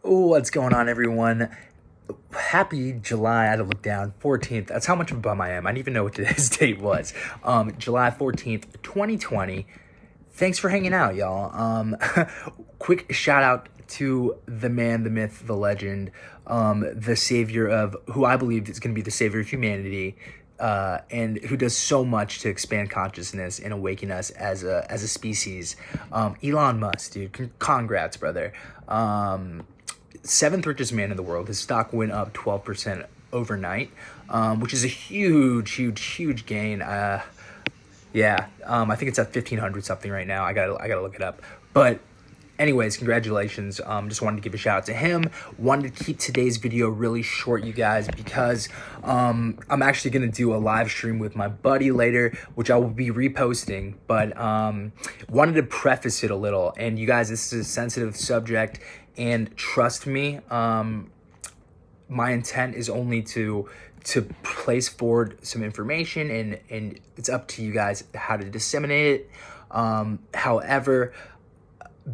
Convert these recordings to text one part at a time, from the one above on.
What's going on, everyone? Happy July, I had to look down, 14th. That's how much of a bum I am. I didn't even know what today's date was. July 14th, 2020. Thanks for hanging out, y'all. Quick shout out to the man, the myth, the legend, the savior of who I believe is going to be the savior of humanity, and who does so much to expand consciousness and awaken us as a species. Elon Musk, dude. Congrats, brother. Seventh richest man in the world. His stock went up 12% overnight, which is a huge gain. I think it's at 1,500 something right now. I gotta look it up. But anyways, congratulations. Just wanted to give a shout out to him. Wanted to keep today's video really short, you guys, because I'm actually gonna do a live stream with my buddy later, which I will be reposting. But wanted to preface it a little. And you guys, this is a sensitive subject. And trust me, my intent is only to place forward some information, and it's up to you guys how to disseminate it. However,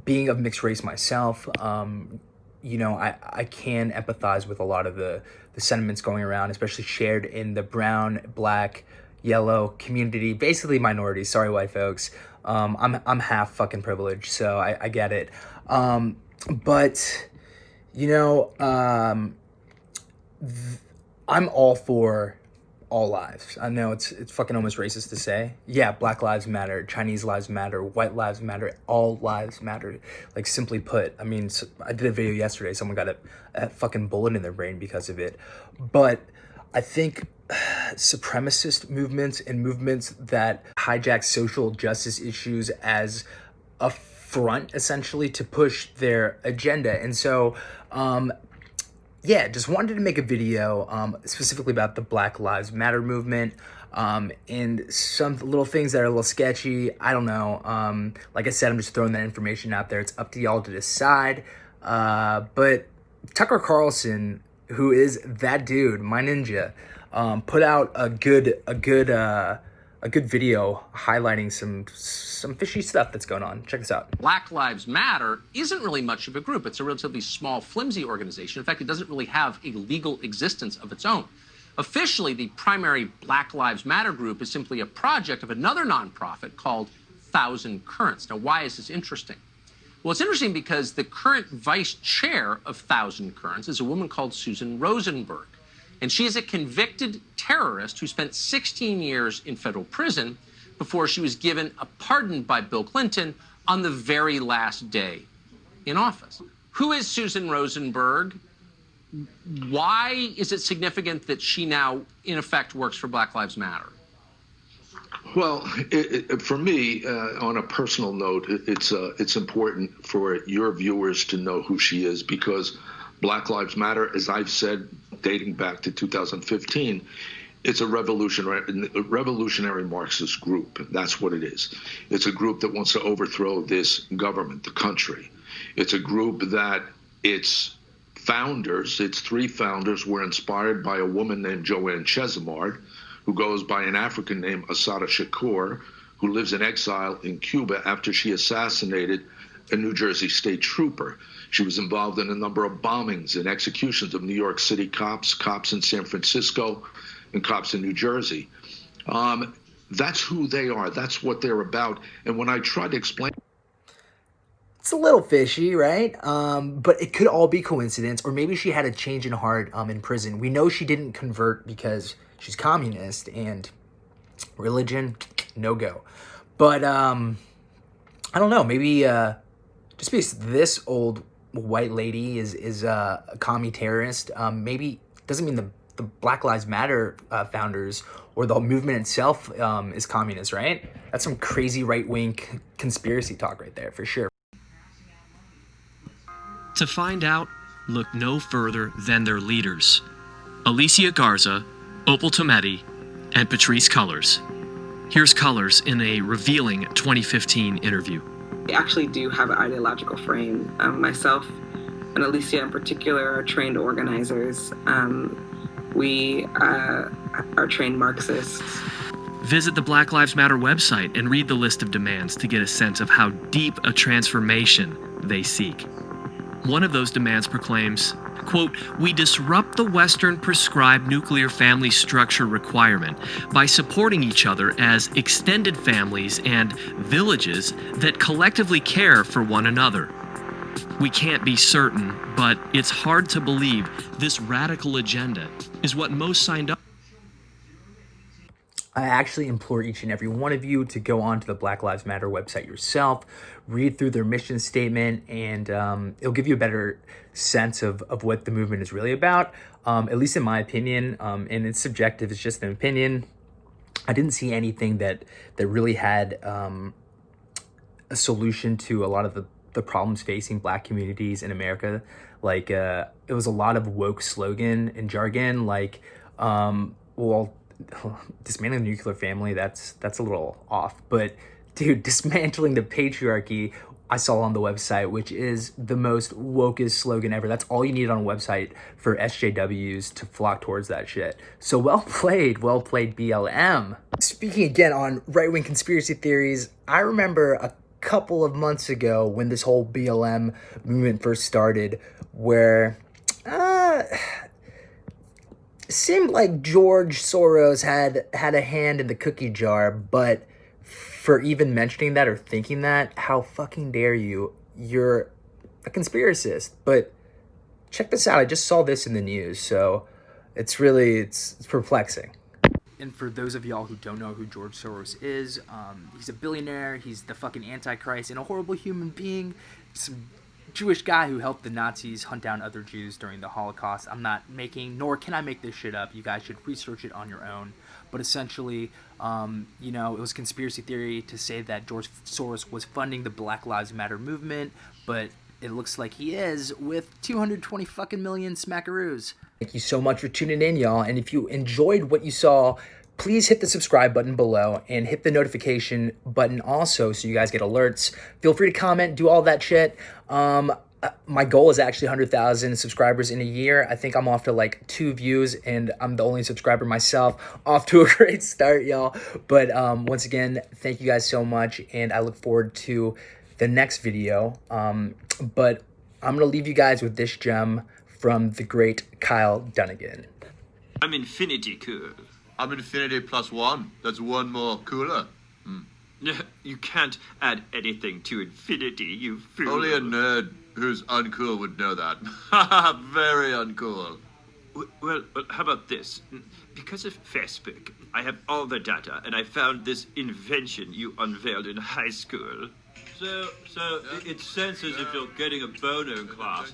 being of mixed race myself, I can empathize with a lot of the sentiments going around, especially shared in the brown, black, yellow community, basically minorities. Sorry, white folks. I'm half fucking privileged, so I get it. But, I'm all for all lives. I know it's fucking almost racist to say. Yeah, Black lives matter, Chinese lives matter, white lives matter, all lives matter. Like, simply put, I mean, I did a video yesterday, someone got a fucking bullet in their brain because of it. But I think supremacist movements and movements that hijack social justice issues as a front, essentially, to push their agenda. And so, just wanted to make a video specifically about the Black Lives Matter movement, and some little things that are a little sketchy. I don't know. Like I said, I'm just throwing that information out there. It's up to y'all to decide. But Tucker Carlson, who is that dude, my ninja, put out a good video highlighting some fishy stuff that's going on. Check this out. Black Lives Matter isn't really much of a group. It's a relatively small, flimsy organization. In fact, it doesn't really have a legal existence of its own. Officially, the primary Black Lives Matter group is simply a project of another nonprofit called Thousand Currents. Now, why is this interesting? Well, it's interesting because the current vice chair of Thousand Currents is a woman called Susan Rosenberg. And she is a convicted terrorist who spent 16 years in federal prison before she was given a pardon by Bill Clinton on the very last day in office. Who is Susan Rosenberg? Why is it significant that she now, in effect, works for Black Lives Matter? Well, for me, on a personal note, it's important for your viewers to know who she is, because Black Lives Matter, as I've said, dating back to 2015, it's a revolutionary Marxist group. That's what it is. It's a group that wants to overthrow this government, the country. It's a group that its founders, its three founders, were inspired by a woman named Joanne Chesimard, who goes by an African name, Assata Shakur, who lives in exile in Cuba after she assassinated a New Jersey state trooper. She was involved in a number of bombings and executions of New York City cops, cops in San Francisco, and cops in New Jersey. That's who they are. That's what they're about. And when I try to explain... It's a little fishy, right? But it could all be coincidence, or maybe she had a change in heart in prison. We know she didn't convert because she's communist, and religion, no go. But I don't know, maybe just because this old white lady is a commie terrorist, maybe doesn't mean the Black Lives Matter founders or the movement itself is communist, right? That's some crazy right-wing conspiracy talk right there, for sure. To find out, look no further than their leaders, Alicia Garza, Opal Tometi, and Patrisse Cullors. Here's Cullors in a revealing 2015 interview. I actually do have an ideological frame. Myself and Alicia in particular are trained organizers. We are trained Marxists. Visit the Black Lives Matter website and read the list of demands to get a sense of how deep a transformation they seek. One of those demands proclaims, quote, "We disrupt the Western prescribed nuclear family structure requirement by supporting each other as extended families and villages that collectively care for one another. We can't be certain, but it's hard to believe this radical agenda is what most signed up." I actually implore each and every one of you to go onto the Black Lives Matter website yourself, read through their mission statement, and it'll give you a better sense of what the movement is really about, at least in my opinion, and it's subjective, it's just an opinion. I didn't see anything that really had a solution to a lot of the problems facing Black communities in America. Like, it was a lot of woke slogan and jargon, like, dismantling the nuclear family, that's a little off. But dude, dismantling the patriarchy, I saw on the website, which is the most wokest slogan ever. That's all you need on a website for SJWs to flock towards that shit. So well played BLM. Speaking again on right-wing conspiracy theories, I remember a couple of months ago when this whole BLM movement first started, where seemed like George Soros had a hand in the cookie jar, but for even mentioning that or thinking that, how fucking dare you? You're a conspiracist. But check this out. I just saw this in the news, so it's perplexing. And for those of y'all who don't know who George Soros is, he's a billionaire, he's the fucking Antichrist, and a horrible human being. Some Jewish guy who helped the Nazis hunt down other Jews during the Holocaust. I'm not making, nor can I make this shit up. You guys should research it on your own. But essentially, it was conspiracy theory to say that George Soros was funding the Black Lives Matter movement, but it looks like he is, with 220 fucking million smackaroos. Thank you so much for tuning in, y'all. And if you enjoyed what you saw, please hit the subscribe button below and hit the notification button also so you guys get alerts. Feel free to comment, do all that shit. My goal is actually 100,000 subscribers in a year. I think I'm off to like 2 views and I'm the only subscriber myself. Off to a great start, y'all. But once again, thank you guys so much, and I look forward to the next video. But I'm gonna leave you guys with this gem from the great Kyle Dunnigan. I'm infinity cool. I'm infinity +1. That's one more cooler. You can't add anything to infinity, you fool. Only a nerd who's uncool would know that. Very uncool. Well, how about this? Because of Facebook, I have all the data, and I found this invention you unveiled in high school. So it senses if you're getting a boner in class.